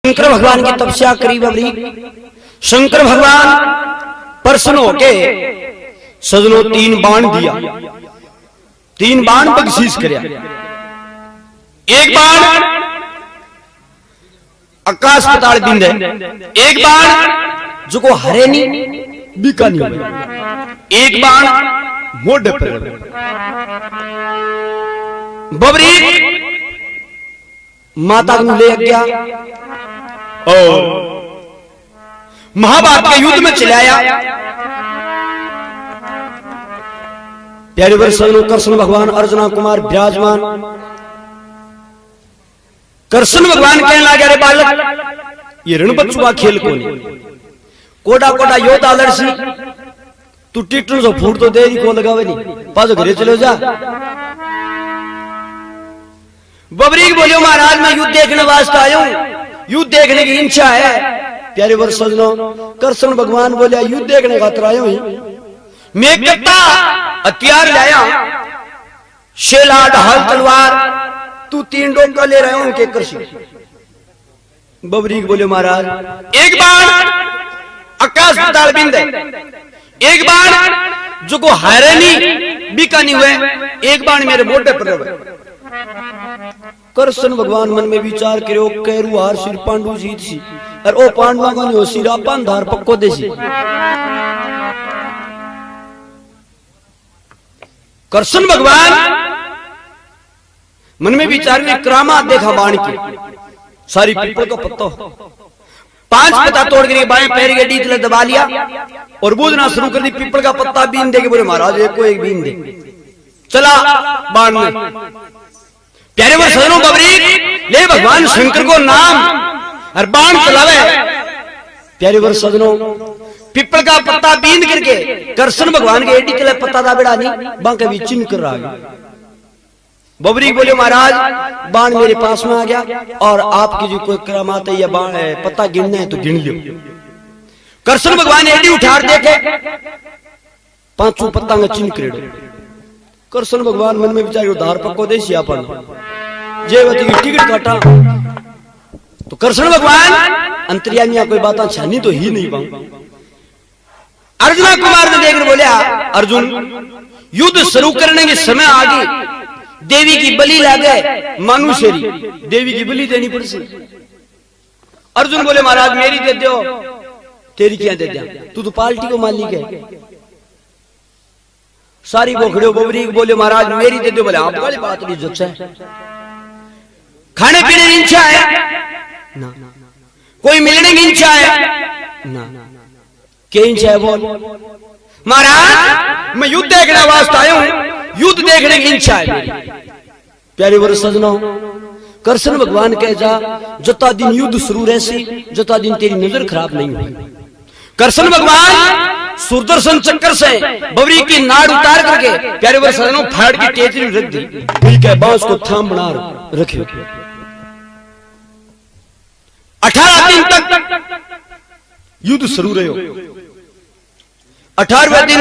शंकर भगवान की तपस्या करी बबरी। शंकर भगवान प्रसन्न होके सजनो 3 बाण दिया, 3 बाण बख्शीश करया। एक बाण आकाश पाताल बिंद है, एक बाण जो को हरे नहीं बीका नहीं, एक बाण मोढ़े पर। बबरी माता को ले गया और महाभारत के युद्ध में चलाया। प्यारे वर्ष कृष्ण भगवान अर्जुना कुमार विराजमान। कृष्ण भगवान कहने लगे, अरे बालक ये रणबच्चू का खेल को नहीं, कोडा कोडा योद्धा लड़सी तू टिटू से फूट तो देरी को लगावे नहीं, पास घरे चलो जा। बबरी बोलियो महाराज मैं युद्ध देखने वास्ते आया हूं, युद्ध देखने की इच्छा है। प्यारे वर्ष कृष्ण भगवान बोले युद्ध देखने खातर आया हूं, मैं कितना हथियार लाया, शेला ढाल तलवार, तू 3 डोंका ले रहे हो के कृषि। बबरी बोले महाराज एक बाण आकाश पाताल बिंद है, एक बाण जो को हारे नहीं बीका नहीं हुए, एक बाण मेरे मोटे पर रहे। कृष्ण भगवान मन में विचार करो, कैरू हार सिर पांडु जीत सी, और ओ पांडवा को नहीं हो सिरा पांधार पक्को देसी। कृष्ण भगवान मन में विचार में क्रामा देखा बाण की, सारी पीपल का पत्ता 5 पत्ता तोड़ के बाएं पैर के डीतले दबा लिया और बूझना शुरू कर दी। पीपल का पत्ता बीन दे के बोले महाराज एक को एक बीन दे, चला बाण में। प्यारे वो सजनों बबरी ले भगवान शंकर को नाम और बाण चलावे। प्यारे वर्ष सजनों पीपल का पत्ता बींद करके कृष्ण भगवान के एडी तले पत्ता दा बेड़ा नहीं बांके भी चिन्ह कर रहा है। बबरी बोले महाराज बाण मेरे पास में आ गया और आपकी जो कोई करामात है या बाण है पत्ता गिनना है तो गिन लो। कृष्ण भगवान एडी उठार देखे 5 पत्ता में चिन्ह करेड़ो। कृष्ण भगवान मन में विचार उधार पक्को देसी अपन जेवती की टिकट काटा तो कृष्ण भगवान अंतर्यामी कोई बात छानी तो ही नहीं पाऊं। अर्जुना कुमार ने देखकर बोला अर्जुन युद्ध शुरू करने के समय आ गई, देवी की बलि लागे, मानुषेरी देवी की बलि देनी पड़ सी। अर्जुन बोले महाराज मेरी दे दो, तेरी क्या दे दिया, तू तो पार्टी को मालिक है। सारी बोखड़े बबरी बोले महाराज मेरी दे दो। बोले आप वाली बात नहीं जो है, खाने पीने की इच्छा है ना, कोई मिलने की इच्छा है ना, क्या इच्छा है बोल। महाराज मैं युद्ध देखने वास्ते आया हूं, युद्ध देखने की इच्छा है मेरी। प्यारे वर्ष सजनों कृष्ण भगवान कह जा जता दिन युद्ध शुरू रहसी जता दिन तेरी नजर खराब नहीं हुई। कृष्ण भगवान सुदर्शन चक्कर से बबरी की नाड़ उतार करके प्यारे वर्ष सजनों फाड़ की तेजरी रख दी, ठीक है बांस को थाम बना रखे। 18 दिन तक युद्ध शुरू रहे। 18वें दिन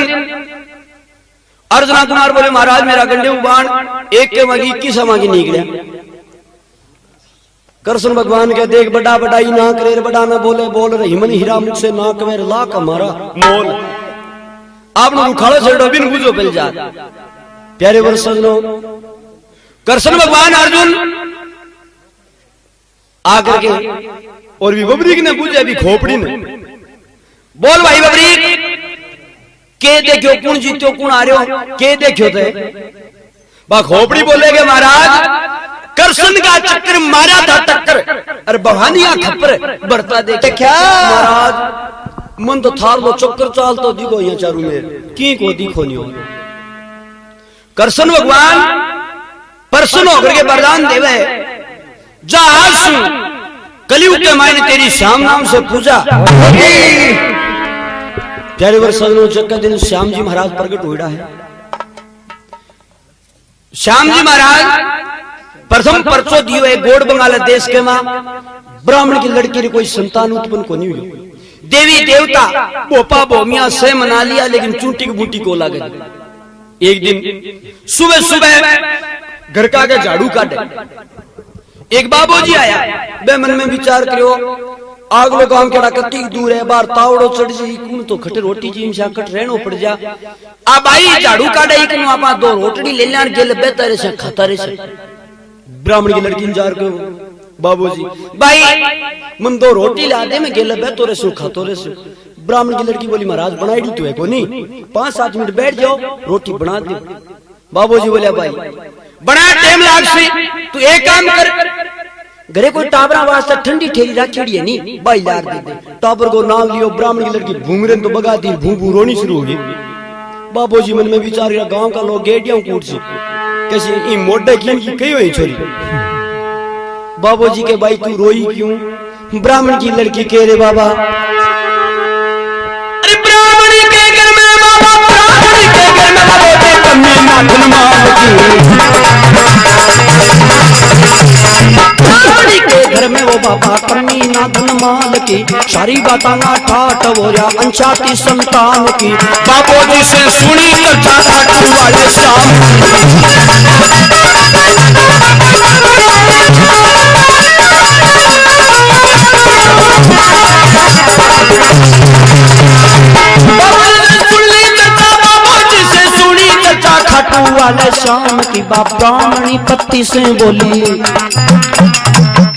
अर्जुना कुमार बोले महाराज मेरा गंडे बाण एक के मांगी 21 मांगी निकले। कृष्ण भगवान के देख बड़ा बड़ाई ना करे, बड़ा ना बोले बोल रही मन हीरा मुख से ना कवे लाख हमारा मोल। आपने उखाड़ो छेड़ो बिन बुझो पल जा। प्यारे वर्ष सजनों कृष्ण भगवान अर्जुन आकर के और भी बबरी ने पूछे अभी खोपड़ी ने बोल भाई बबरी के देखियो कौन जीत्यो कौन आ रहे हो, के देखियो थे बा खोपड़ी बोलेगे महाराज कृष्ण का चक्कर मारा था टक्कर और बहानिया खप्पर बढ़ता देखे क्या महाराज मन तो थार वो चक्कर चाल तो दिखो यहाँ चारू में की को दिखो नहीं हो। कृष्ण भगवान प्रसन्न होकर के वरदान देवे जा आज कलयुग के मायने तेरी श्याम नाम से पूजा। प्यारे वर्ष सजनों जग दिन श्याम जी महाराज प्रकट हुआ है। श्याम जी महाराज प्रथम परचो दियो है गोड़ बंगाल देश के मां ब्राह्मण की लड़की ने कोई संतान उत्पन्न को नहीं हुई। देवी देवता बोपा बोमिया से मना लिया लेकिन चूंटी की बूटी को लगे। एक दिन सुबह सुबह घर का आगे झाड़ू काटे, एक बाबूजी आया, बे मन में विचार करो आगलो काम केड़ा कत्ती दूर है, बार तावड़ो चढ़ जी कौन तो खटे रोटी जी में कट रहनो पड़ जा। आ भाई झाड़ू काटे एक नु आपा दो रोटड़ी ले लेन गेल बेतरे से खाता रे से। ब्राह्मण की लड़की इंतजार करो बाबूजी, भाई मन दो रोटी ला दे, मैं गेल बेतरे से खातो रे से। ब्राह्मण की लड़की बोली महाराज बनाई दी तो है कोनी, 5-7 मिनट बैठ जाओ रोटी बना दे। बाबूजी बोले भाई बड़ा टाइम लाग सी, तू एक काम कर, घरे कोई टाबरा वास्ते ठंडी ठेरी रखी है नी, भाई लार दे दे। टाबर को नाम लियो, ब्राह्मण की लड़की भूंगरे तो बगा दी, भू भू रोनी शुरू हो गई। बाबूजी मन में विचार रहा गांव का लोग गेटियां कूट सी कैसे ई मोटे की कही हुई छोरी। बाबूजी के भाई तू रोई क्यों? ब्राह्मण की लड़की कह रे बाबा, अरे ब्राह्मण के घर में बाबा, ब्राह्मण के घर में बाबा कमी ना धनमाल की, ब्राह्मण के घर में वो बाबा कमी ना धनमाल की, सारी बातां ना ठाट हो रहा अनछाती संतान की। बाबूजी से सुनी चर्चा खाटू वाले शाम, वाले शाम की। बाप ब्राह्मणी पत्ती से बोली,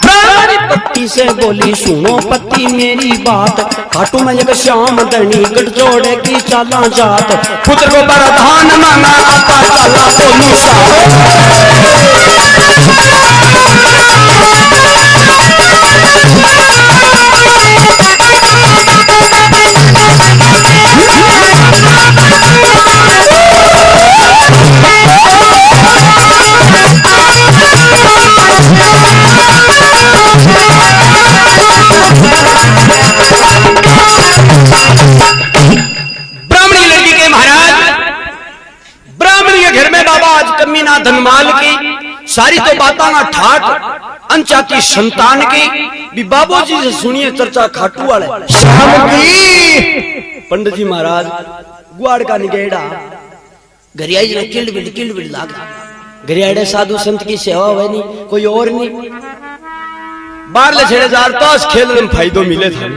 ब्राह्मणी पत्ती से बोली सुनो पत्ती मेरी बात, खाटू में एक श्याम धनी गठ जोड़े की चाला जात, पुत्र को बरधान मांगा आता चाला बोलू धनमाल की, सारी तो बातां ना ठाट अनचाती संतान की। भी बाबूजी से सुनिए चर्चा खाटू वाले शाम की। पंडित जी महाराज गुआड़ का निगेड़ा घरियाई ने किल्ड बिल्ड लागा, घरियाड़े साधु संत की सेवा हुई नहीं, कोई और नहीं। बाहर ले छेड़े जार ताश खेल में फायदो मिले था।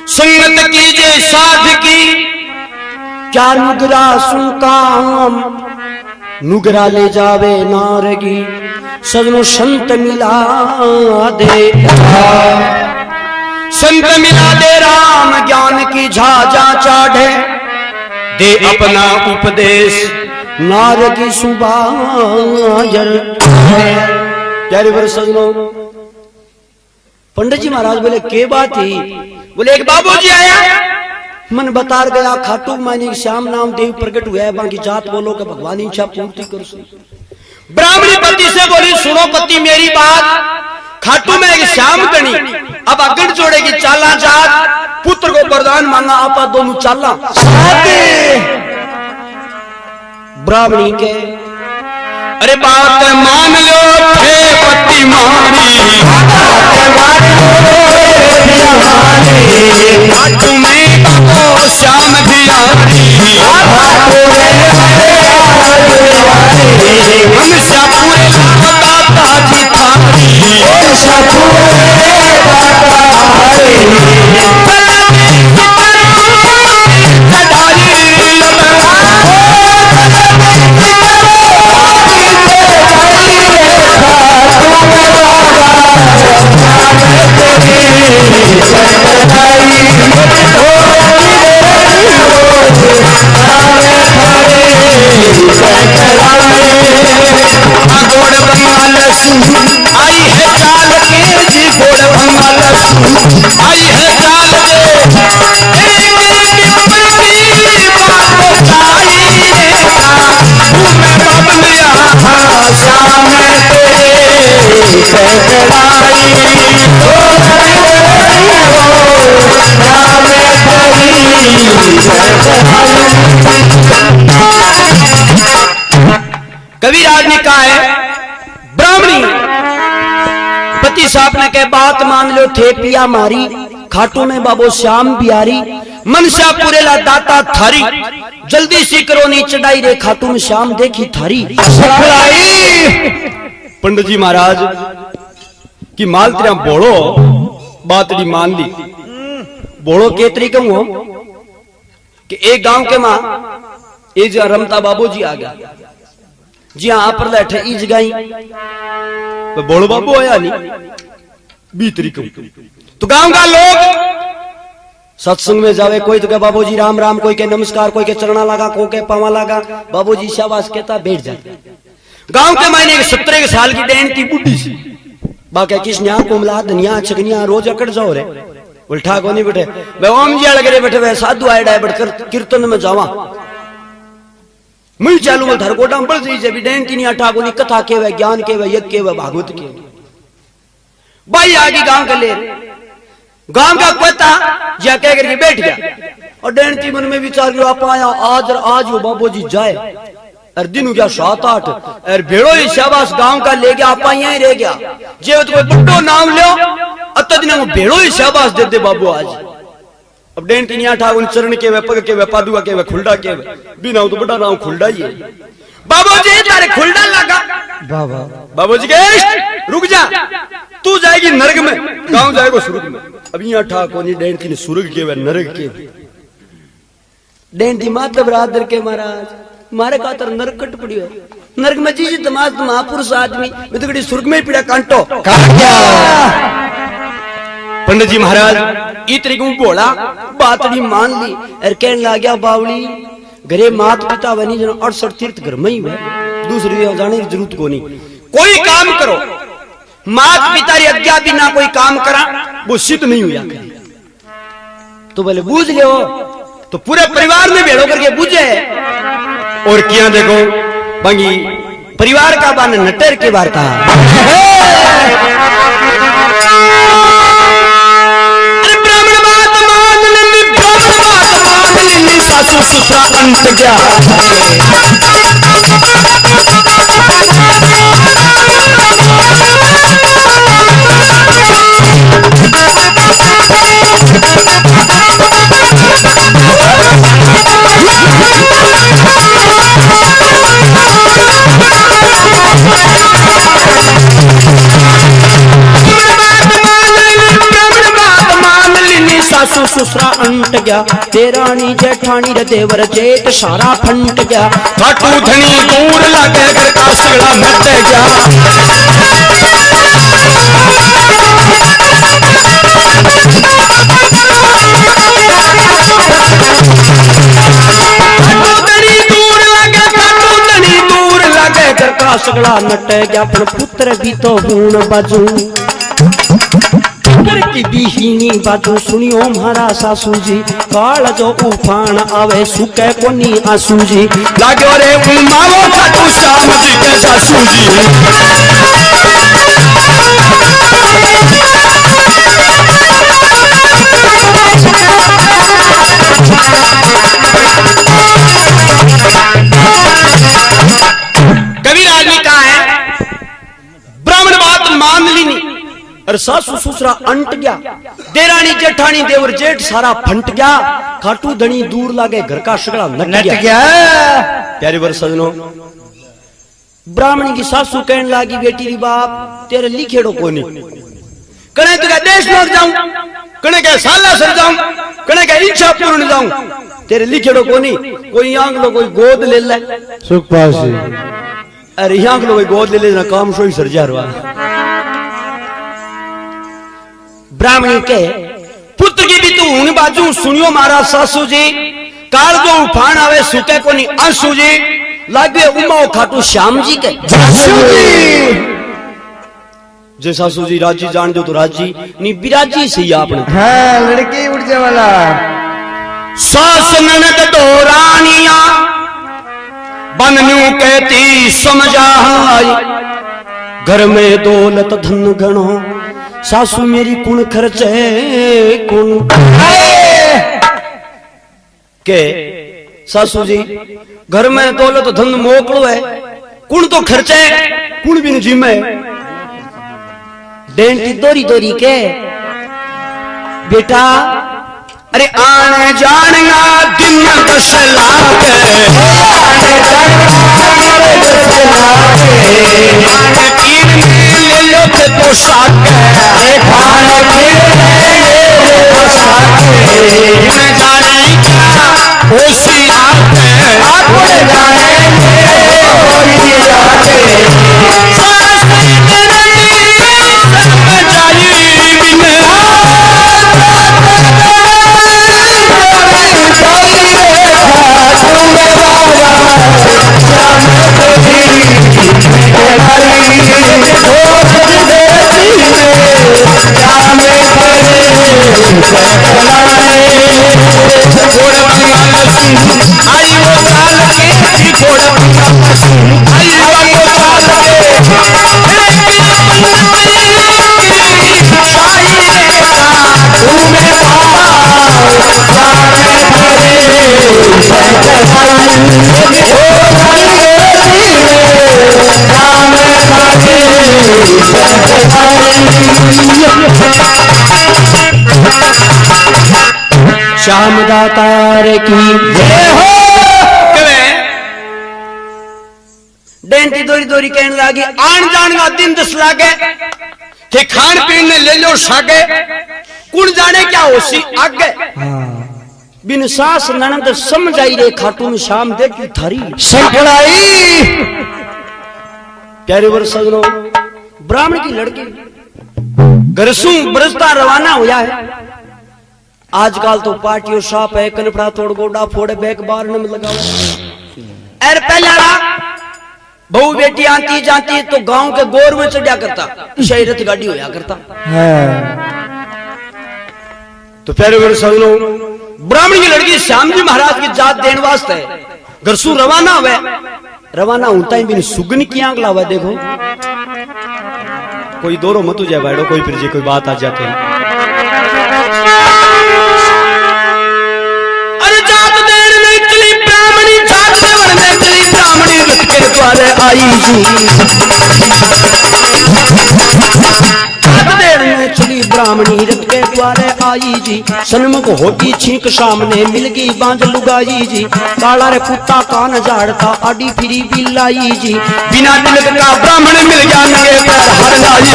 संगत कीजिए साध की, क्या नुगरा सुकाम, नुगरा ले जावे नारगी, सजनो संत मिला दे, संत मिला दे राम ज्ञान की झाजा चाढ़े, दे अपना उपदेश नारगी सुबाजर। प्यारे वर सजनो, पंडित जी महाराज बोले के बात ही? बोले एक बाबूजी आया, मन बता गया खाटू मानी श्याम नाम देव प्रकट हुआ है, बाकी जात बोलो कि भगवान इच्छा पूर्ति कर सो। ब्राह्मणी पति से बोली सुनो पति मेरी बात, खाटू में एक श्याम कणी अब अगड़ जोड़ेगी चाला जात, पुत्र को वरदान मांगा आपा दोनों चाला। ब्राह्मणी के अरे बात मान लो थे पति मारी, खाटू में बाबो श्याम बिहारी, हम श्यापुरे दाता जी थारी, आई है चाल के जी घोड़ भंगाल आई है चाल कविराज ने कहा है ब्राह्मणी पति साहब ने कहे बात मान लो थे पिया मारी, खाटू में बाबो श्याम बिहारी, मनसा पुरेला दाता थारी, जल्दी सी करो नी चढ़ाई रे खाटू में श्याम देखी थारी। पंडित जी महाराज की माल तेरा बोलो बातड़ी मान ली। बोलो के तरीके हो कि एक गांव के मां एक जगह रमता बाबू जी आ गया जी हाँ पर बैठे ई जगाई तो बोलो बाबू आया नहीं 20 तरीके तो गांव का लोग सत्संग में जावे कोई तो कहे बाबू जी राम राम, कोई के नमस्कार, कोई के चरणा लगा, कोई के पावा लगा, बाबू जी शाबाश कहता बैठ जाते। गांव के मायने 17 साल की डैन की बुढ़ी सी बाकी किसने कोमला धनिया छगनिया रोज अकड़ जाओ रे उल्टा को नहीं बैठे वे ओम जी लगे बैठे वे साधु आए डाय बैठकर कीर्तन में जावा मुझ चालू में धरकोटा बढ़ जाइए भी डैन की नहीं अठा को नहीं कथा के वे ज्ञान के वे यज्ञ के वे भागवत के भाई आगे गांव के ले गांव का पता जा कह करके बैठ गया और डैन की मन में विचार आप आया आज वो बाबू जी जाए और दिन हो गया 7-8 और भेड़ो ही शाबाश गांव का ले गया आपा यहीं रह गया जे तो कोई बड़ो नाम लो अत दिन वो भेड़ो ही शाबाश दे दे बाबू आज। अब डेंट नहीं आठा उन चरण के वे पग के वे पादुआ के वे खुलडा के वे बिना तो बड़ा नाम खुलडा ही है। बाबू जी तारे खुलडा लगा बाबा बाबू जी के रुक जा तू जाएगी नरक में गांव जाएगा स्वर्ग में। अब यहाँ ठा को नहीं डेंट की स्वर्ग के वे नरक के डेंट माता बरादर के महाराज मारे का तर नरक कट पड़ी है नरक में जी तमाम महापुरुष आदमी मैं तो स्वर्ग में ही पड़ा कांटो पंडित जी महाराज इतनी को बोला बातड़ी मान ली और कहने लग गया बावली घरे मात पिता बनी जन 68 तीर्थ घर में ही है दूसरी जाने की जरूरत को नहीं कोई काम करो मात पिता री आज्ञा बिना कोई काम करा वो सिद्ध नहीं हुआ तो बोले बूझ लो तो पूरे परिवार में भेड़ो करके बूझे और क्या देखो बंगी परिवार का बान नटर के बार का ब्राह्मण बात मान लेनी सासू ससुरा अंत गया सासू ससुरा अंट गया तेरानी जेठानी रे देवर जेठ सारा फंट गया खाटू धनी दूर लागे घर का सगड़ा मट गया घर का सगड़ा नट गया पर पुत्र भी तो हूं बाजू की बीहीनी बाजू सुनियो महारा सासू जी काल जो उफान आवे सुके कोनी आंसू जी लागो रे उमावो खाटू श्याम जी के सासू जी कबीर आदमी कहा है ब्राह्मण बात मान ली नहीं और सासू ससुरा अंट गया देरानी जेठानी देवर जेठ सारा फंट गया खाटू धनी दूर लागे घर का सगड़ा नट गया। प्यारे वर सजनो ब्राह्मणी की सासू कहने लगी बेटी री बाप तेरे लिखेड़ो कोनी कने तो देश लौट जाऊं कने के साला सर जाऊं कने के इच्छा पूर्ण जाऊं तेरे लिखेड़ो कोनी कोई आंग लो कोई गोद ले ले सुखपासी अरे यहाँ लो कोई गोद ले ले काम सो ही सर जा रहा ब्राह्मणी के पुत्र की भी तू हूं बाजू सुनियो महाराज सासू जी काल जो उफान आवे सुके को नहीं आंसू जी लागे उमाओ खाटू श्याम जी के जे सासू जी राजी जान दो तो राजी नहीं बिराजी सही आपने हाँ लड़की उठ जाए वाला सास ननद दो रानियां बननू कहती समझा घर में दौलत धन गणो सासू मेरी कुण खर्चे कुण के सासू जी घर में दौलत धन मोकलो है कुण तो खर्चे कुण भी जिम्मे डेंटी दोरी दोरी के बेटा अरे आने जानिया दिन दस लाख आने तीन ले लो ते तो साके खाने पीने ले साके मैं जाने क्या होशी आके आपने जाने होशी आके सांस तेरे में जाई बिना श्याम दातार की जय हो। डेंटी दोरी दोरी कहने लगी आन जान का दिन दस लागे थे खान पीन ने ले लो सागे कुण जाने क्या होशी आगे बिन सास ननद समझाई रे खाटू में शाम देखी थारी संकड़ाई प्यारे वर्ष सजनो ब्राह्मण की लड़की घरसू ब्रजता रवाना हुआ है। आजकल तो पार्टियों साप है कनपड़ा तोड़ गोडा फोड़े बैक बार न लगाओ एर पहला बहु बेटी आती जाती तो गांव के गोर में चढ़ा करता शहरत गाड़ी होया करता तो प्यारे वर्ष सजनो ब्राह्मण की लड़की श्याम जी महाराज की जात देने वास्ते घरसू रवाना हुए रवाना होता ही बिन सुगन की आंख लावा देखो कोई दोरो मत जाए बैठो कोई फिर जी कोई बात आ जाते हैं। अरे जात देन में चली ब्राह्मणी जात देवन में चली ब्राह्मणी रथ के द्वारे आई जी जात देन में चली ब्राह्मणी रथ के द्वारे आई जी सन्मुख होगी छींक सामने मिल गई बांझ लुगाई जी काला रे कुत्ता कान झाड़ता आडी फिरी बिलाई जी बिना तिलक का ब्राह्मण मिल गया नंगे पैर हर लाई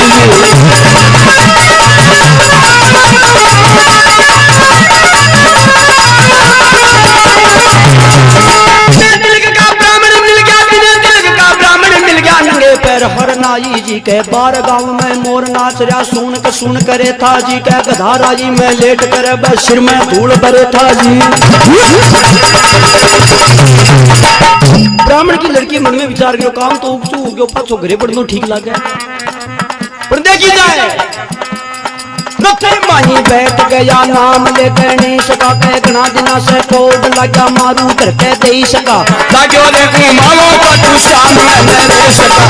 हर नाई जी के बार गांव में मोर नाच रहा सुन करे था जी के गधारा जी में लेट करे बस सिर में धूल भरे था जी। ब्राह्मण की लड़की मन में विचार गयो काम तो उगसू हो गयो पाछो घरे पड़नो ठीक लागे पर देखी जाए रथे माही बैठ गया नाम लेकर नहीं सका के गणा दिना से कोड लगा मारू करके दे सका लागो देखो मालो का तू श्याम में दे सका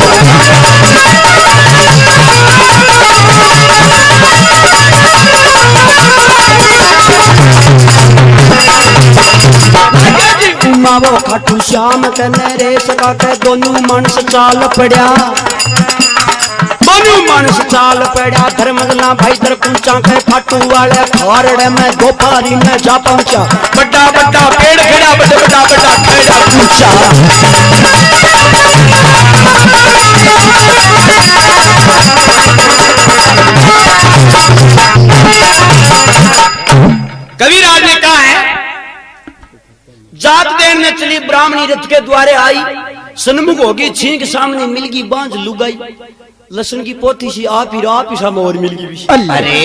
मावो खाटू श्याम कने रे सका के दोनों मानस चाल पड़ा दोनों मानस चाल पड़ा धर्मगला भाई दर पूछा के खाटू वाले खारड़े में दोपहरी में जा पहुंचा बड़ा बड़ा पेड़ खड़ा बड़ा बड़ा बड़ा खड़ा पूछा कविराज ने कहा है जात देन में चली ब्राह्मणी रथ के द्वारे आई सन्मुख होगी छींक सामने मिलगी बांझ लुगाई लसन की पोथी सी आप ही सा मोर मिलगी भी अरे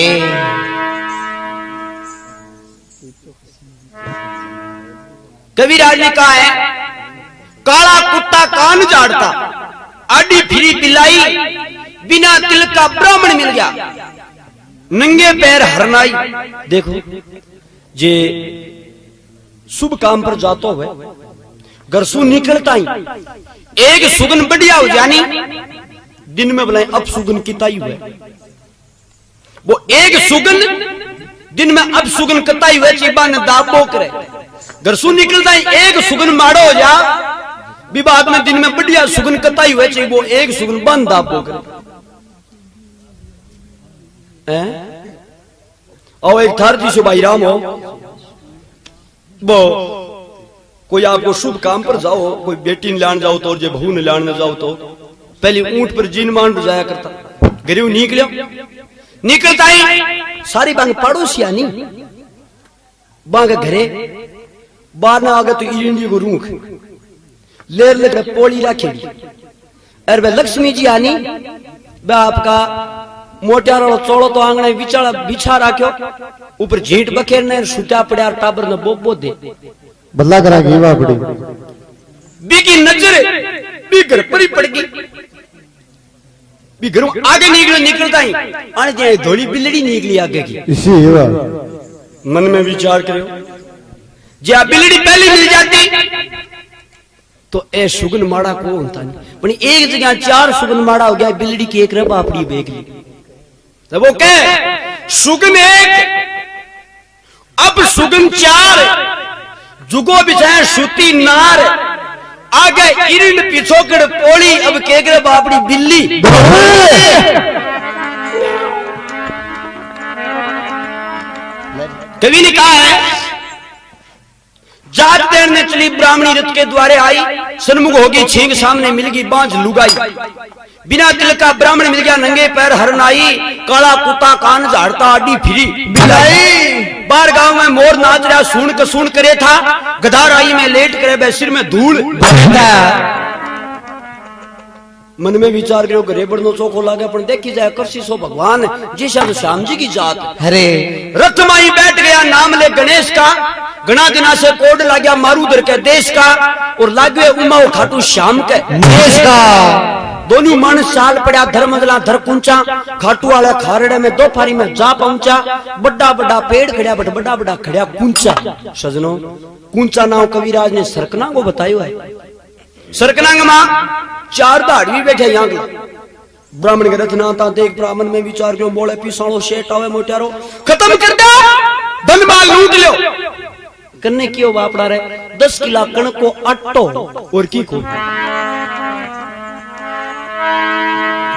कविराज ने कहा है काला कुत्ता कान झाड़ता आडी फिरी पिलाई बिना तिलक का ब्राह्मण मिल गया नंगे पैर हरनाई देखो जे शुभ काम पर जाता हुए घरसू निकलता ही एक सुगन बढ़िया हो जानी दिन में बुलाए अब सुगन किताई हुए वो एक सुगन दिन में अब सुगन कताई हुए चिबा ने दाबो करे घरसू निकलता ही एक सुगन माड़ो हो जा विवाद में दिन में बढ़िया सुगन कताई हुए चाहिए वो एक सुगन बंद दाबो करे और एक थार जी से भाई राम हो वो कोई आपको शुभ काम पर जाओ कोई बेटी ने लान जाओ तो और जो बहू ने लान जाओ तो पहले ऊंट पर जीन मान जाया करता, गरीब निकलता ही सारी बांग पड़ोसिया नहीं बांग घरे बाहर ना आगे तो इंडी को रूख लेर ले पोली रखेगी। अरे वे लक्ष्मी जी आनी वे आपका मोटियार चौड़ो तो आंगणे बिचारा बिछा राख्यो, ऊपर झीट बखेर ने छूटा पड़ा टाबर ने बोबो दे बल्ला करा गई वापड़ी बीकी नजर बीगर परी पड़ गई। बीगर आगे निकलता ही आने जाए धोली बिल्ली निकली आगे की। इसी मन में विचार करो, जे बिल्ली पहले मिल जाती तो ए सुगन माड़ा को होता नहीं, पर एक जगह 4 सुगन माड़ा हो गया, बिल्ली की एक रब आपड़ी बेग ली। तो वो कह सुगन 1 अब सुगन 4 जुगो बिछाए सूती नार आगे इरिंड पिछोकड़ पोली अब केकरे बापड़ी बिल्ली। कवि ने कहा है जात तैरने चली ब्राह्मणी रथ के द्वारे आई, सन्मुख होगी छींग सामने मिल गई बांझ लुगाई, बिना तिल का ब्राह्मण मिल गया नंगे पैर हरनाई, काला कुत्ता कान झाड़ता आडी फिरी बिलाई। बाहर गांव में मोर नाच रहा सुन करे था, गधार आई में लेट करे सिर में धूल मन में विचार करो घरे बड़नो चौको लागे पर देखी जाए करसी सो भगवान जिसा तो श्याम जी की जात। अरे रथ माई बैठ गया नाम ले गणेश का, गणा दिना से कोड ला गया मारूदर के देश का, और लागे उमा खाटू श्याम के देश का। दोनों मन साल पड़ा धर्मदला धर कुंचा, खाटू वाले खारड़े में 2 फारी में जा पहुंचा, बड़ा बड़ा पेड़ खड़ा बट बड़ा बड़ा खड़ा कुंचा। सजनो कुंचा नाम कविराज ने सरकना को बतायो है। सरकनांग मां 4 दाढ़ी बैठे यहाँ ब्राह्मण के रथ ना था देख ब्राह्मण में विचार करो बोले पिसाणो शेट आवे मोटियारो खत्म कर दो धन माल लूट लो करने क्यों बापड़ा रहे 10 किला कण को अट्टो और की को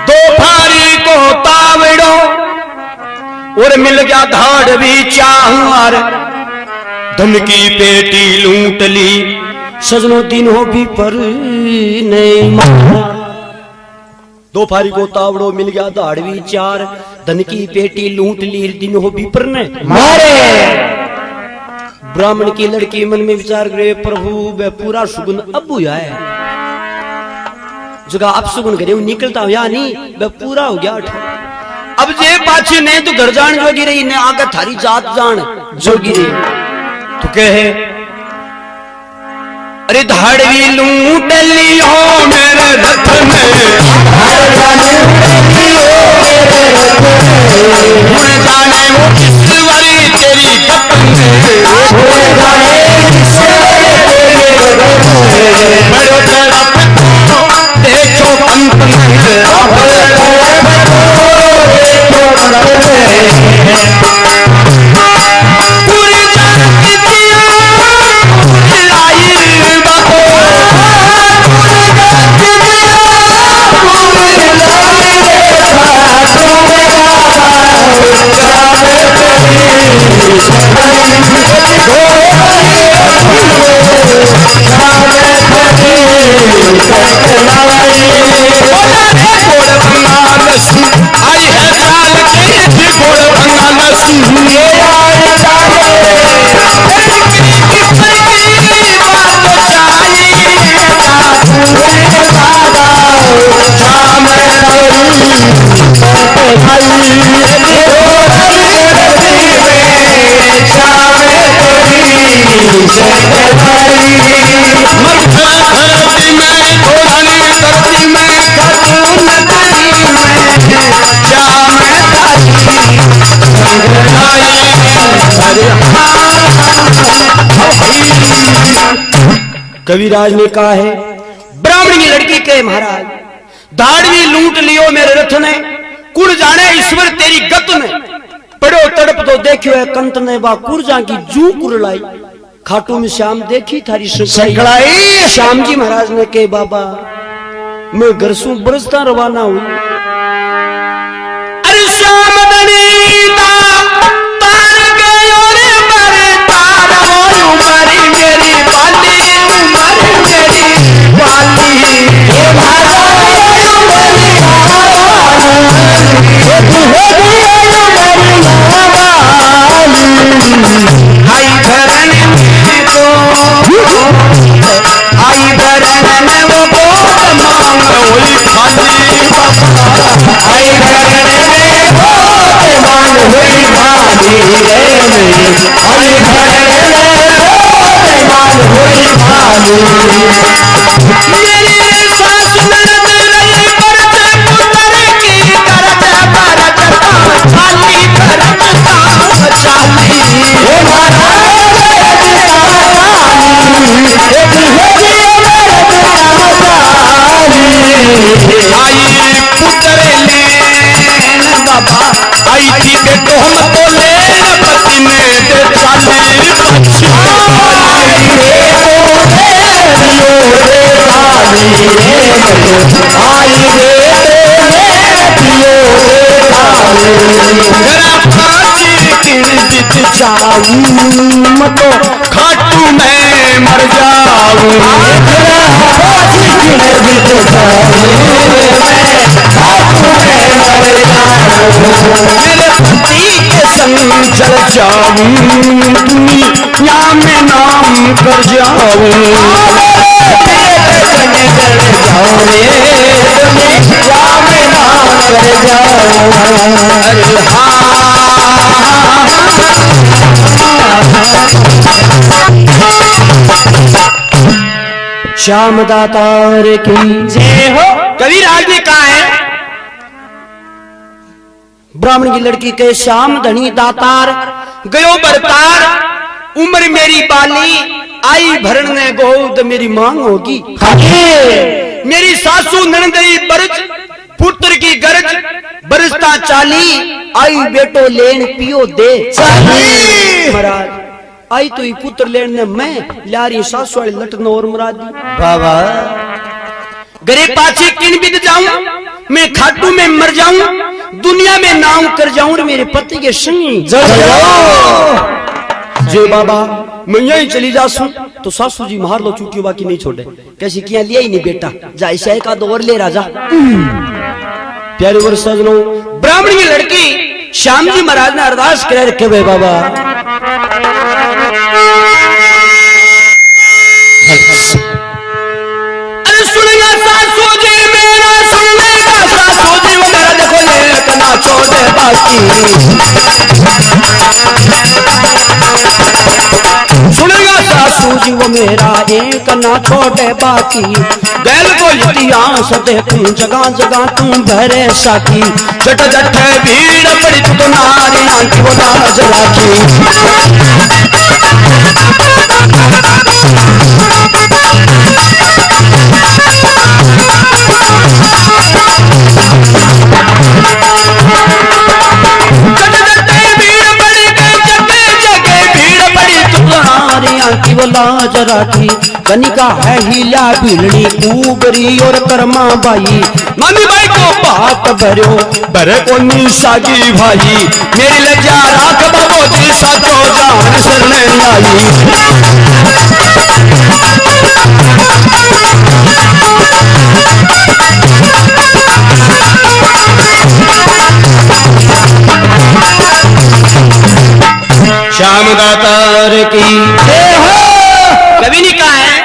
2 फारी को तावड़ो और मिल गया धाड़ भी चार, धन की पेटी लूट ली सजनो दिन हो भी पर नहीं मारा। 2 फारी को तावड़ो मिल गया दाड़वी 4, धन की पेटी लूट ली दिन हो भी पर नहीं मारे। ब्राह्मण की लड़की मन में विचार करे प्रभु वे पूरा सुगुन अब हुआ है, जगह अब सुगुन करे निकलता या नहीं वे पूरा हो गया। अब जे पाछे नहीं तो घर जान जोगी रही ने आगे थारी जात जान जोगी रही तो कहे अरे धाड़वी लूट लियो मेरे रथ में, जाने वो किस वाली तेरी देखो अंत आई है चाल के घोड़ बंगालसी कविराज ने कहा है ब्राह्मण की लड़की के महाराज दाढ़ी लूट लियो मेरे रथ ने, कुड़ जाने ईश्वर तेरी गत ने, पड़ो तड़प तो देखियो है कंत ने बा कुरजा की जू कुरलाई, खाटू में श्याम देखी थारी सखलाई। श्याम जी महाराज ने कहे बाबा मैं घर सु बरसता रवाना हुई, अरे श्याम दनीता तार गयो रे मरे तार वो उमरी मेरी बाली उमर मेरी बाली हे महाराज आई भरण में तो आई भरण में वो गोद मांग हुई खाली आई भरण में गोद मांग हुई खाली आई भरण में गोद मांग हुई खाली मेरी सास ननद रही परत पुत्र की करत भरत खाली भरत चाली ओ आई पुत्र लेन बाबा आई थी बेटो हम तो लेन पति में दे चाली आई रे जाऊं मतो खाटू में मर जाऊं मेरे पति के संग चल जाऊं दुनिया में नाम कर जाऊं श्याम दातार की जय हो। कबीरदास ने कहा है ब्राह्मण की लड़की के श्याम धनी दातार गयो बरतार उम्र मेरी बाली आई भरण ने गोद मेरी मांग होगी मेरी सासू ननदई बरज पुत्र की गरज बरसता चाली आई बेटो लेन पियो दे महाराज आई तो ही पुत्र लेन ने मैं लारी सासू वाली लटन और मरा दी बाबा गरे पाछे किन बिद जाऊं मैं खाटू में मर जाऊं दुनिया में नाम कर जाऊं मेरे पति के संग जे बाबा मैं यही चली जासूं तो सासू जी मार लो चूटियों बाकी नहीं छोड़े कैसी किया लिया ही नहीं बेटा जा ऐसा का दौर ले राजा प्यारे वर सजनो ब्राह्मण की लड़की श्याम जी महाराज ने अरदास करे रखे भाई बाबा अरे सुनिया सासू जी मेरा सुनने का सासू जी वगैरह देखो ये कना छोड़े बाकी सुनेगा सासू जी वो मेरा एक ना छोड़े बाकी गैल को इतिहास देखूं जगह जगह तू भरे साकी जट जट भीड़ पड़ी तू तो नारियां की वो लाज राखी की वो लाज राखी कनिका है हीला भीलनी ऊबरी और कर्मा बाई मामी बाई को बात भरो भरे को निशागी भाई मेरी लज्जा राख बाबो जी साचो जान शरण आई श्याम दातार की कभी नहीं कहा है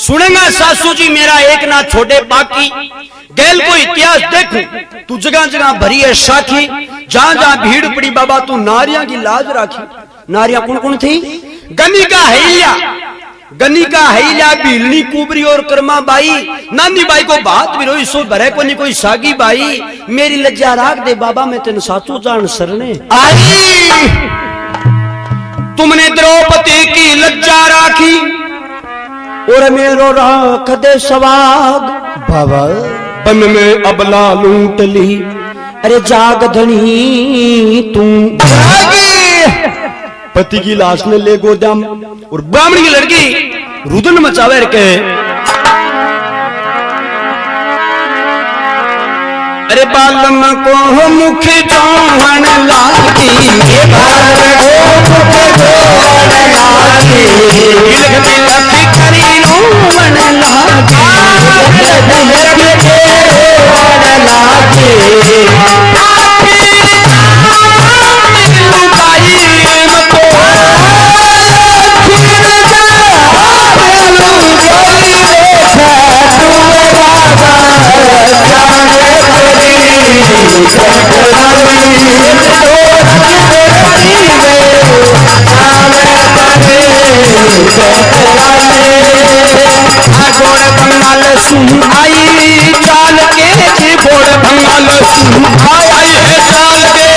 सुनेगा सासू जी मेरा एक ना छोटे बाकी गैल को इतिहास देखूं तू जगह जगह भरी है साखी जहां जहां भीड़ पड़ी बाबा तू नारियां की लाज राखी नारियां कौन कौन थी गनी का हैया भीलनी कुबरी और कर्मा बाई नानी बाई को बात भी रोई सो भरे को नहीं कोई सागी बाई मेरी लज्जा राख दे बाबा मैं तेन साचू जान सरने आई तुमने द्रौपदी की लज्जा राखी और मेरो राख दे सवाग बाबा बन में अबला लूट ली अरे जाग धनी तू पति की लाश ने ले गोदाम और ब्राह्मण की लड़की रुदन मचावे के अरे बालम को मुख जोहन लागी गोड़ बंगाल सुन आई चाल के जी गोड़ बंगाल सुन आई है चाल के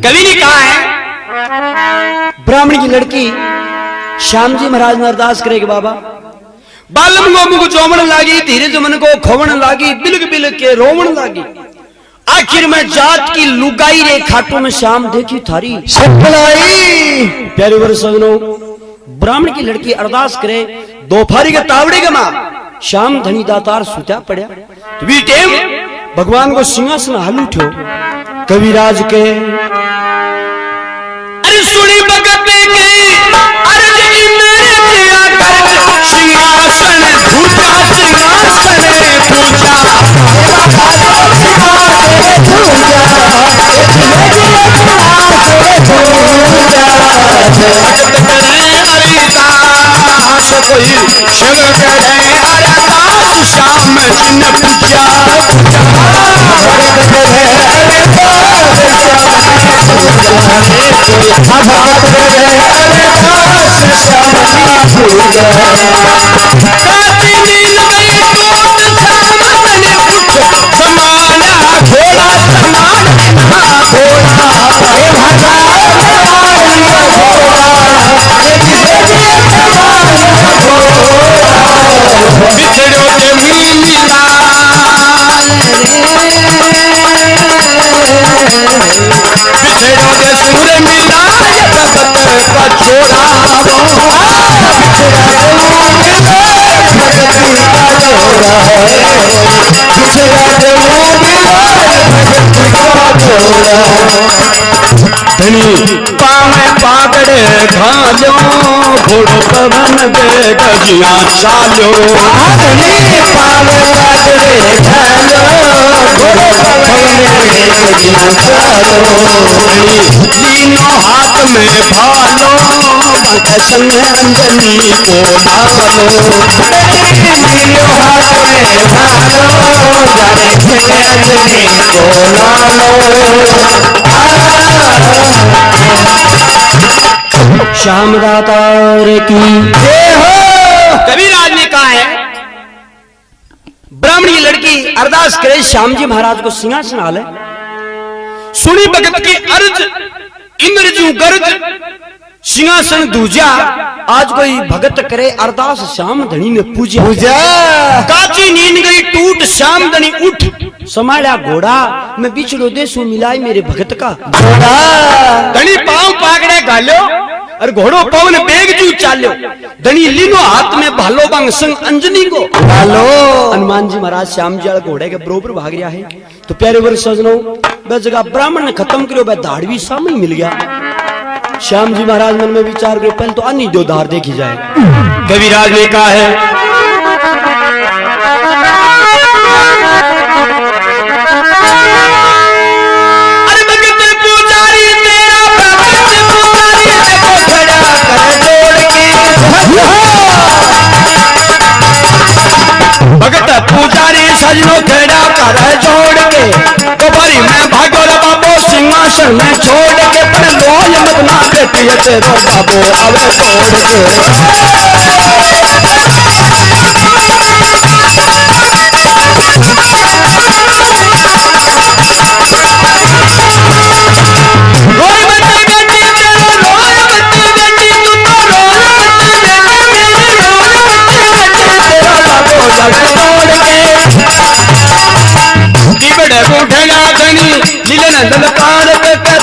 कवि ने कहा है ब्राह्मण की लड़की श्याम जी महाराज ने अरदास करेगी बाबा बालम को मुख चौमन लागी धीरे मन को खोवण लागी बिलक बिलक के रोवण लागी आखिर में जात की लुगाई रे खाटों में श्याम देखी थारी सफलाई प्यारे वर सजनो ब्राह्मण की लड़की अरदास करे दोपहरी के तावड़े के मां श्याम धनी दातार सुत्या पड़ा तो भी टेम भगवान को सिंहासन हाल उठो कविराज के अरे सुनी भगत के अर्ज मेरे किया कर सिंहासन पूजा सिंहासन पूजा कोई शिव करे अरदास श्याम जिन पूजा पावे पागड़े घालो घोड़ो पवन बेग जिया चालो पावे पागड़े घालो घोड़ो पवन बेग जिया चालो तीनों हाथ में भालो बंध संग अंजनी को डालो तीनों हाथ में भालो जाने अंजनी को डालो श्याम दातार की जय हो। कविराज ने कहा है ब्राह्मण की लड़की अरदास करे श्याम जी महाराज को सिंहासन हाले सुनी भगत की अर्ज इंद्र जू गर्ज सिंहासन दूजा आज कोई भगत करे अरदास श्याम धनी ने पूजा काची नींद गई टूट श्याम धनी उठ समाया घोड़ा मैं बिछड़ो देसू मिलाई मेरे भगत का घोड़ा धनी पांव पागड़े गालो और घोड़ो पवन बेग जू चालो धनी लीनो हाथ में भालो बांग संग अंजनी को भालो हनुमान जी महाराज श्याम जी घोड़े के बरोबर भाग रहा है तो प्यारे वर सजनो वह जगह ब्राह्मण ने खत्म करो वह धाड़वी सामने मिल गया श्याम जी महाराज मन में विचार करो पहले तो अन्नी दो धार देखी जाए कविराज ने कहा है भगत पुजारी सजनो खेड़ा कर जोड़ के तो भरी मैं भागो रे बाबो सिंहासन में छोड़ के पर लोल मत ना बेटी तेरो बाबो अब छोड़ के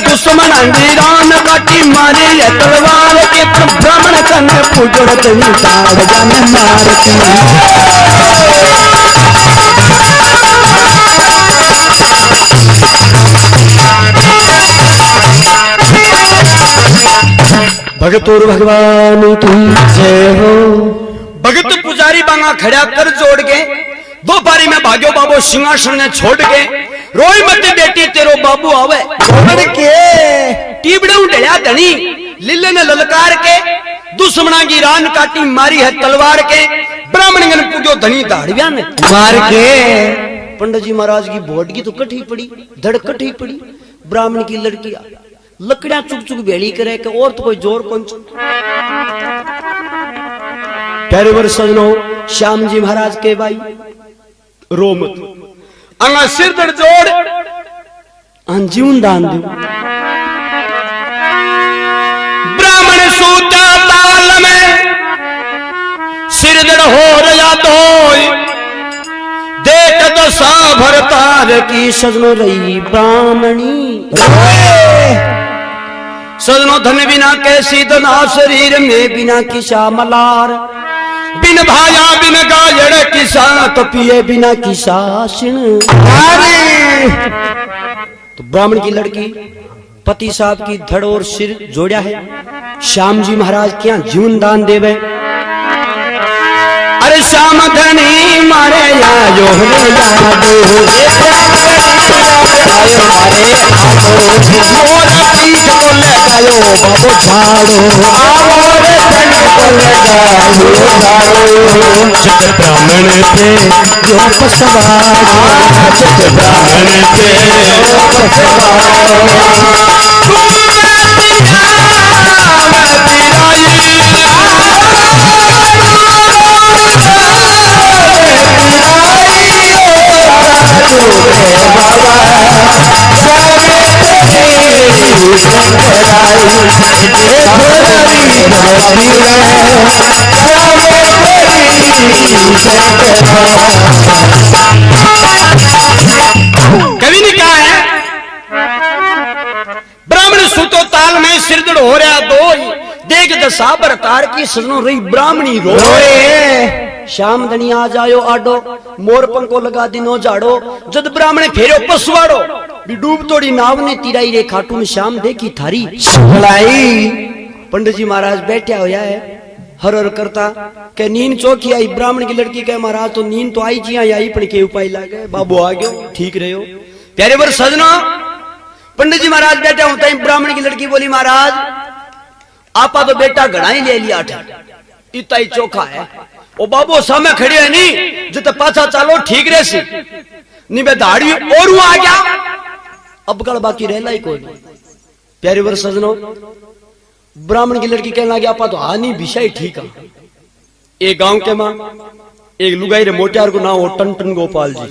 दुश्मन अंधेरान काटी मारे तलवार के ब्राह्मण कन पुजड़त नितार जन मारती भगत और भगवान की जय हो। भगत पुजारी बांगा खड़ा कर जोड़ के दो पारी में भाग्यो बाबो सिंहासन ने छोड़ के रोई मत बेटी तेरो बाबू आवे के टीबड़े ढया धनी लीले ने ललकार के दुश्मना की रान काटी मारी है तलवार के ब्राह्मण पूजो धनी दाड़िया ने मार के पंडित जी महाराज की बोट की तो कठी पड़ी धड़ कठी पड़ी ब्राह्मण की लड़की लकड़ियां चुक चुक बेड़ी करे के और तो कोई जोर कौन प्यारे वर्ष सजनो श्याम जी महाराज के भाई रो मत अंगा सिर दर्द जोड़ जीवन दान दो ब्राह्मण सूता ताल में सिर दर्द हो रहा तो देख दशा भरतार की सजनो रही ब्राह्मणी सजनो धन बिना कैसी धना शरीर में बिना किसा मलार बिन भाया बिन गाजड़ किसा तो पिए बिना किसा तो ब्राह्मण की लड़की पति साहब की धड़ और सिर जोड़ा है श्याम जी महाराज क्या जीवन दान देवे अरे श्याम धनी मारे यादो मोरा पीठ को लगायो बाबू झाड़ो आवरे धन को लगायो चित ब्राह्मण थे जो पसवार चित ब्राह्मण थे जो पसवार कवि ने कहा है ब्राह्मण सुतो ताल में सिरदड़ हो रहा दो देख दशा बरतार की सजनो रही ब्राह्मणी रोए श्याम धनी आ जायो आडो मोर पंखो लगा दिनो जाड़ो जद ब्राह्मण फेरो पसवाड़ो भी डूब तोड़ी नाव ने तिराई रे खाटू में श्याम देखी थारी भलाई पंडित जी महाराज बैठा होया है हर हर करता के नींद चौकी आई ब्राह्मण की लड़की कहे महाराज तो नींद तो आई जी आई पण के उपाय लागे बाबू आ गयो ठीक रहो प्यारे वर सजना पंडित जी महाराज बैठा होता है ब्राह्मण की लड़की बोली महाराज आपा तो बेटा घड़ा ही ले लिया इतना ही चोखा है ओ बाबू सामने खड़े है नहीं जिते पाछा चालो ठीक रहे सी नहीं मैं दाढ़ी और आ गया अब कल बाकी रहना ही कोई प्यारे वर सजनो ब्राह्मण की लड़की कहने लगी आपा तो हा नहीं विषय ठीक है एक गांव के मां एक लुगाई रे मोटियार को नाम हो टन गोपाल जी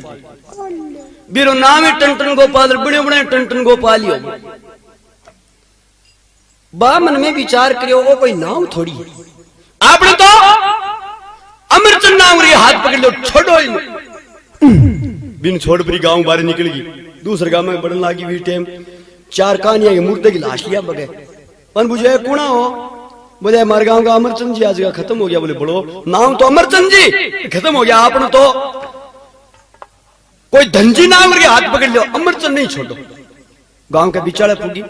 बीरो नाम है टन गोपाल बड़े बड़े टन गोपाल ही हो बा मन में विचार करियो वो कोई नाम थोड़ी है आपने तो अमरचंद नाम रे हाथ पकड़ लो छोड़ो ही बिन छोड़ परी गांव बाहर निकल गई दूसरे गांव में बढ़ने लगी भी टाइम चार कहानियां के मुर्दे की लाश लिया बगे पन बुझे कौन हो बोले हमारे गांव का अमरचंद जी आज का खत्म हो गया बोले बड़ो नाम तो अमरचंद जी खत्म हो गया आपने तो कोई धनजी नाम रे हाथ पकड़ लो अमरचंद नहीं छोड़ो गांव के बिचारे फूटी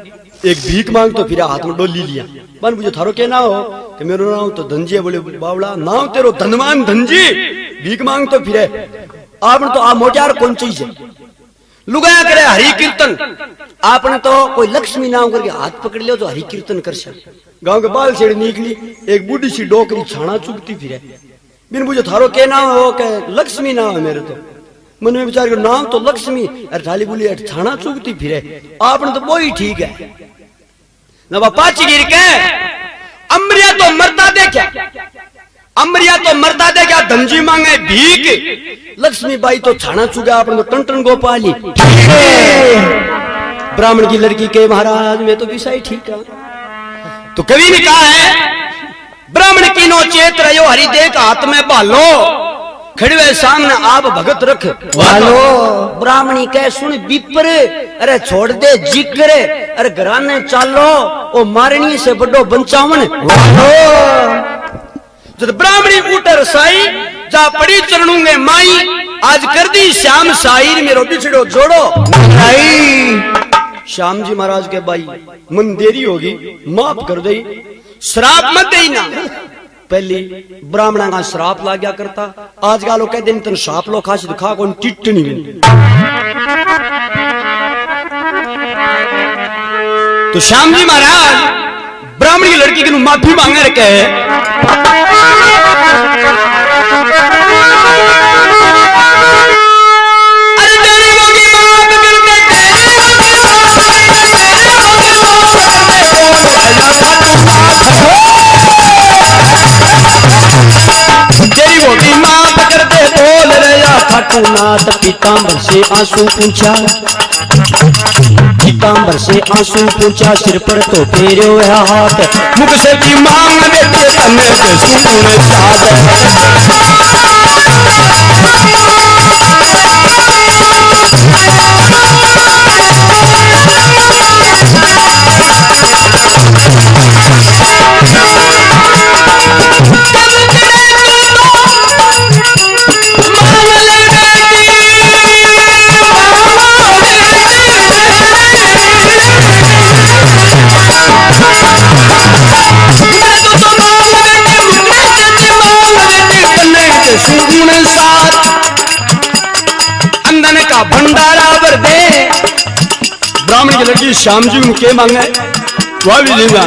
एक भीख मांग तो फिर हाथ में डोली लिया बन मुझे थारो क्या ना हो कि मेरा नाम तो धनजी है बोले बावड़ा नाम तेरो धनवान धनजी भीख मांग तो फिर आपने तो आ मोटियार कौन चीज है लुगाया करे हरि कीर्तन आपने तो कोई लक्ष्मी नाम करके हाथ पकड़ लियो तो हरि कीर्तन कर गांव के बाल से निकली एक बूढ़ी सी डोकरी छाना चुगती फिर बिन मुझे थारो क्या नाम हो के लक्ष्मी नाम है मेरे तो मन में विचार करो नाम तो लक्ष्मी अरे थाली बोली छाना चुगती फिरे आपने तो वो ही ठीक है न पाची गिर के अमरिया तो मरता देखा अमरिया तो मरता देखा धनजी मांगे भीख लक्ष्मी बाई तो छाना चुगा आपने तो टन गोपाली ब्राह्मण की लड़की के महाराज में तो विषय ठीक है तो कवि ने कहा है ब्राह्मण की नो चेत रहो हरिदेव हाथ में भालो खड़वे सामने आप भगत रख वालो ब्राह्मणी कह सुन बिपर अरे छोड़ दे जिक्र अरे घराने चालो ओ मारणी से बड़ो बंचावन वालो जब ब्राह्मणी उठर साई जा पड़ी चरणूंगे माई आज कर दी श्याम साईर मेरो बिछड़ो जोड़ो श्याम जी महाराज के भाई मन देरी होगी माफ कर दई श्राप मत देना पहले ब्राह्मणा का श्राप ला गया करता, आज का लोग कहते तेन श्राप लो खास दिखा कौन टिट्टनी भी। तो श्याम जी महाराज ब्राह्मण की लड़की की माफी मांगे रखे है। नाथ पीतांबर से आंसू पूछा, पीतांबर से आंसू पूछा, सिर पर तो फेरो है हाथ, मुख से की मांग देते तने के सुन अंदन का भंडारा भर दे। ब्राह्मण की लड़की श्याम जी के मांगे वह भी देगा।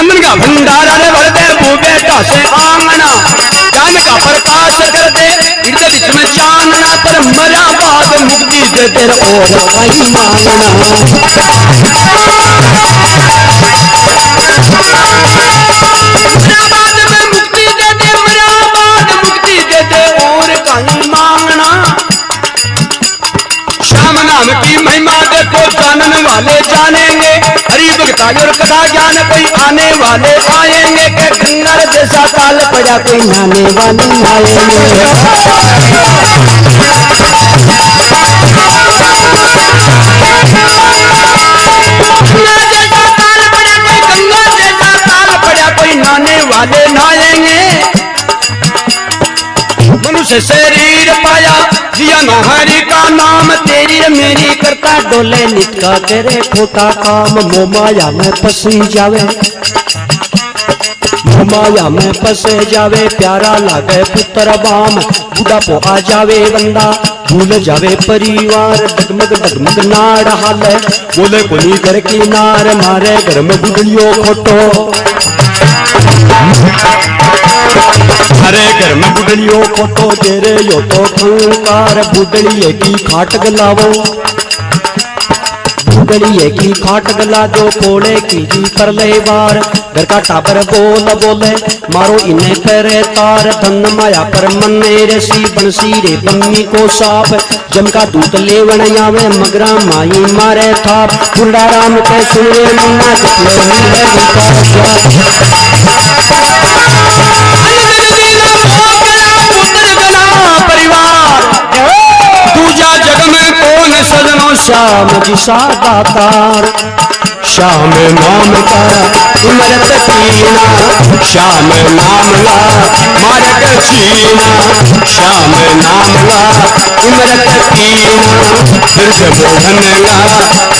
अंदन का भंडारा ने भर दे, वो बेटा से आंगना, चांद का प्रकाश कर दे, हृदय बीच में चांदना, पर मरा बाद मुक्ति दे तेरे और कहीं मांगना। की महिमा देखो जानने वाले जानेंगे, हरि भक्ता और कथा ज्ञान कोई आने वाले आएंगे, के गंगर जैसा काल पड़ा कोई नहाने वाले आएंगे। वाले नहाएंगे, मनुष्य शरीर पाया जिया न हरि का नाम, तेरी मेरी करता डोले नित्का तेरे खोटा काम। मोमाया में फंसी जावे, मोमाया में फंसे जावे, प्यारा लागे पुत्र बाम, बुढ़ापो आ जावे बंदा, भूल जावे परिवार, डगमग डगमग नाड़ हाल, बोले कोनी घर की नार, मारे घर में बुढ़ियो खोटो, हरे घर में बुढ़ियो खोटो, तेरे यो तो खंकार, बुढ़िए की खाट गलावो, बुढ़िए की खाट गला दो, कोड़े की जी कर ले बार, घर का टाबर बोल बोले, मारो इन्हें करे तार, धन माया पर मन्ने रसी, बंसी रे बन्नी को साफ, जम का दूत लेवन आवे, मगरा माई मारे थाप, बुढ़ा राम के सुने मन्ना परिवार, दूजा जग में कौन सजनो श्याम जी सादातार, श्याम नाम का उमरत कीना, श्याम नाम ला मारक छीना, श्याम नाम ला उमरत कीना, दुर्ग मोहन ला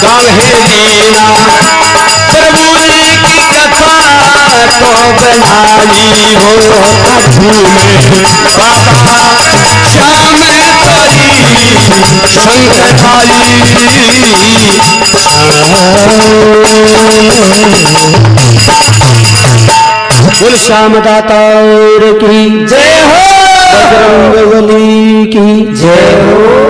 गावे दीना, प्रभु की कथा तो बनाई हो कभू में बाबा, श्याम तोरी संग थाली, बोल श्याम दातार की जय हो, बजरंग बली की जय हो।